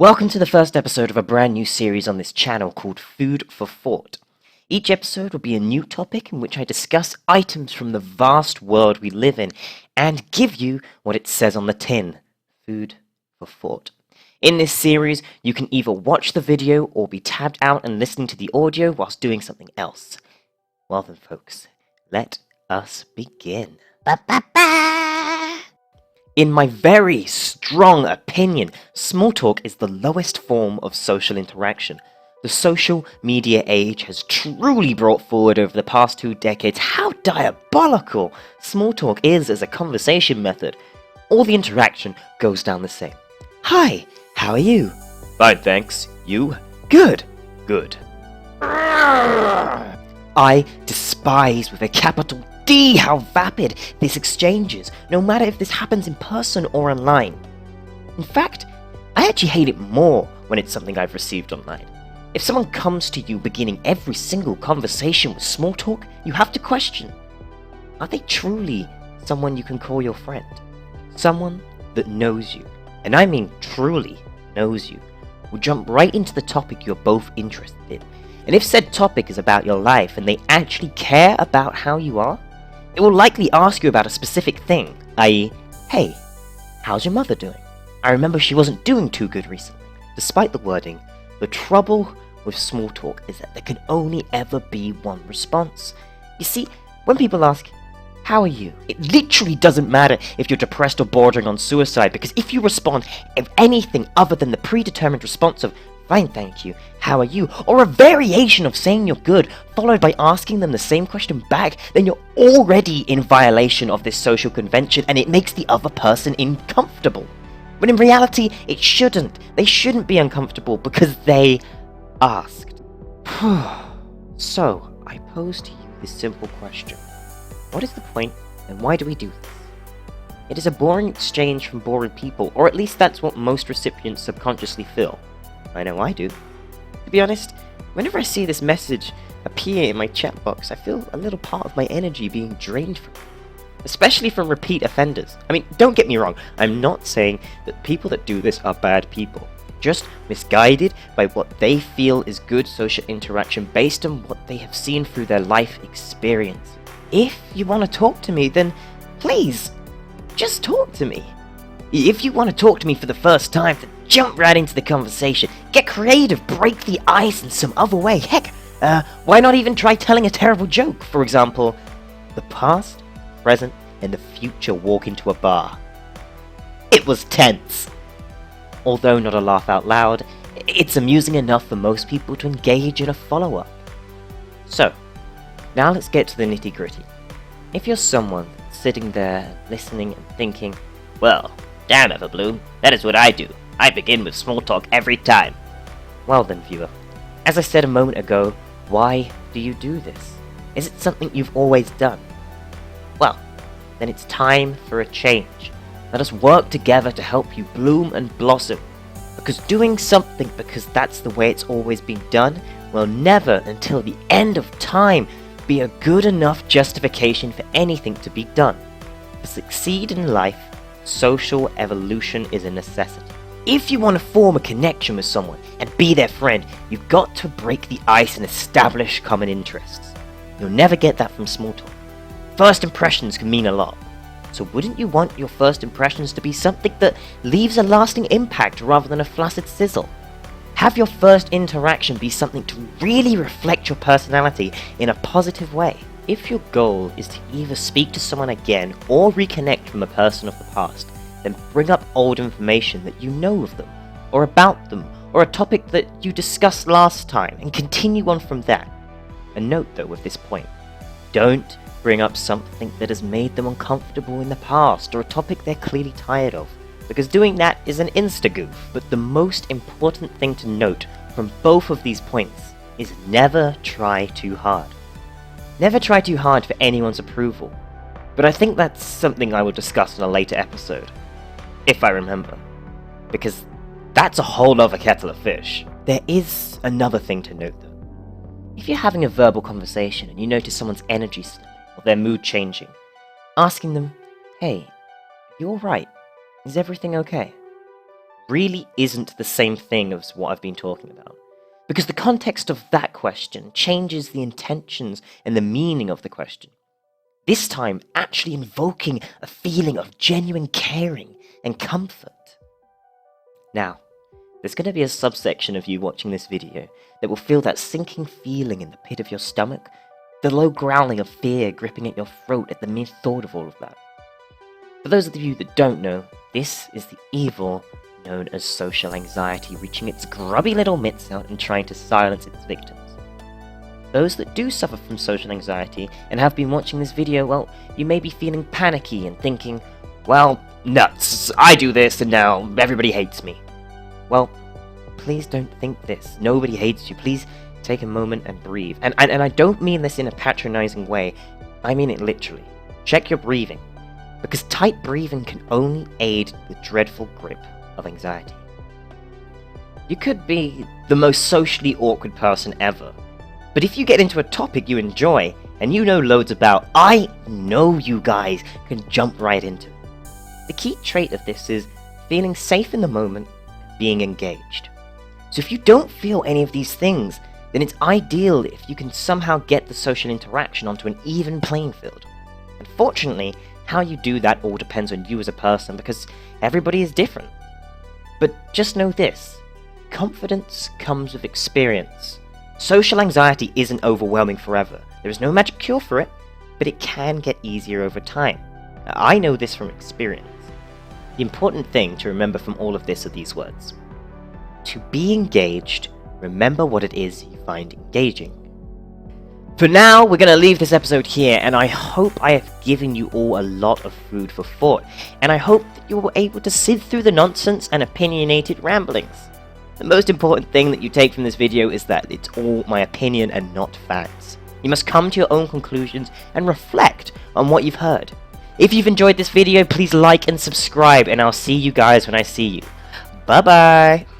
Welcome to the first episode of a brand new series on this channel called Food for Thought. Each episode will be a new topic in which I discuss items from the vast world we live in and give you what it says on the tin, Food for Thought. In this series, you can either watch the video or be tabbed out and listening to the audio whilst doing something else. Well then folks, let us begin. In my very strong opinion, small talk is the lowest form of social interaction. The social media age has truly brought forward over the past 2 decades how diabolical small talk is as a conversation method. All the interaction goes down the same. Hi, how are you? Fine, thanks. You? Good. Good. I despise with a capital D how vapid this exchange is, no matter if this happens in person or online. In fact, I actually hate it more when it's something I've received online. If someone comes to you beginning every single conversation with small talk, you have to question, are they truly someone you can call your friend? Someone that knows you, and I mean truly knows you, will jump right into the topic you're both interested in. And if said topic is about your life and they actually care about how you are, it will likely ask you about a specific thing, i.e., hey, how's your mother doing? I remember she wasn't doing too good recently. Despite the wording, the trouble with small talk is that there can only ever be one response. You see, when people ask, how are you? It literally doesn't matter if you're depressed or bordering on suicide, because if you respond with anything other than the predetermined response of, fine, thank you, how are you? Or a variation of saying you're good, followed by asking them the same question back, then you're already in violation of this social convention and it makes the other person uncomfortable. When in reality, it shouldn't. They shouldn't be uncomfortable because they asked. So, I pose to you this simple question. What is the point and why do we do this? It is a boring exchange from boring people, or at least that's what most recipients subconsciously feel. I know I do. To be honest, whenever I see this message appear in my chat box, I feel a little part of my energy being drained from it. Especially from repeat offenders. I mean, don't get me wrong, I'm not saying that people that do this are bad people. Just misguided by what they feel is good social interaction based on what they have seen through their life experience. If you want to talk to me, then please, just talk to me. If you want to talk to me for the first time, then jump right into the conversation. Get creative, break the ice in some other way. Heck, why not even try telling a terrible joke? For example, the past, present, and the future walk into a bar. It was tense. Although not a laugh out loud, it's amusing enough for most people to engage in a follow-up. So, now let's get to the nitty-gritty. If you're someone sitting there listening and thinking, well, damn Everbloom, that is what I do. I begin with small talk every time. Well then, viewer, as I said a moment ago, why do you do this? Is it something you've always done? Well, then it's time for a change. Let us work together to help you bloom and blossom. Because doing something because that's the way it's always been done will never, until the end of time, be a good enough justification for anything to be done. To succeed in life, social evolution is a necessity. If you want to form a connection with someone and be their friend, you've got to break the ice and establish common interests. You'll never get that from small talk. First impressions can mean a lot. So wouldn't you want your first impressions to be something that leaves a lasting impact rather than a flaccid sizzle? Have your first interaction be something to really reflect your personality in a positive way. If your goal is to either speak to someone again or reconnect from a person of the past, then bring up old information that you know of them, or about them, or a topic that you discussed last time, and continue on from that. A note though with this point, don't bring up something that has made them uncomfortable in the past, or a topic they're clearly tired of, because doing that is an insta-goof. But the most important thing to note from both of these points is never try too hard. Never try too hard for anyone's approval, but I think that's something I will discuss in a later episode. If I remember. Because that's a whole other kettle of fish. There is another thing to note though. If you're having a verbal conversation and you notice someone's energy slipping or their mood changing, asking them, hey, you alright? Is everything okay? really isn't the same thing as what I've been talking about. Because the context of that question changes the intentions and the meaning of the question. This time, actually invoking a feeling of genuine caring and comfort. Now, there's going to be a subsection of you watching this video that will feel that sinking feeling in the pit of your stomach, the low growling of fear gripping at your throat at the mere thought of all of that. For those of you that don't know, this is the evil known as social anxiety reaching its grubby little mitts out and trying to silence its victims. Those that do suffer from social anxiety and have been watching this video, well, you may be feeling panicky and thinking, well, nuts, I do this and now everybody hates me. Well, please don't think this. Nobody hates you. Please take a moment and breathe. And I don't mean this in a patronizing way. I mean it literally. Check your breathing. Because tight breathing can only aid the dreadful grip of anxiety. You could be the most socially awkward person ever, but if you get into a topic you enjoy and you know loads about, I know you guys can jump right into it. The key trait of this is feeling safe in the moment, being engaged. So if you don't feel any of these things, then it's ideal if you can somehow get the social interaction onto an even playing field. Unfortunately, how you do that all depends on you as a person because everybody is different. But just know this, confidence comes with experience. Social anxiety isn't overwhelming forever. There is no magic cure for it, but it can get easier over time. I know this from experience. The important thing to remember from all of this are these words. To be engaged, remember what it is you find engaging. For now, we're going to leave this episode here, and I hope I have given you all a lot of food for thought, and I hope that you were able to sift through the nonsense and opinionated ramblings. The most important thing that you take from this video is that it's all my opinion and not facts. You must come to your own conclusions and reflect on what you've heard. If you've enjoyed this video, please like and subscribe, and I'll see you guys when I see you. Bye bye!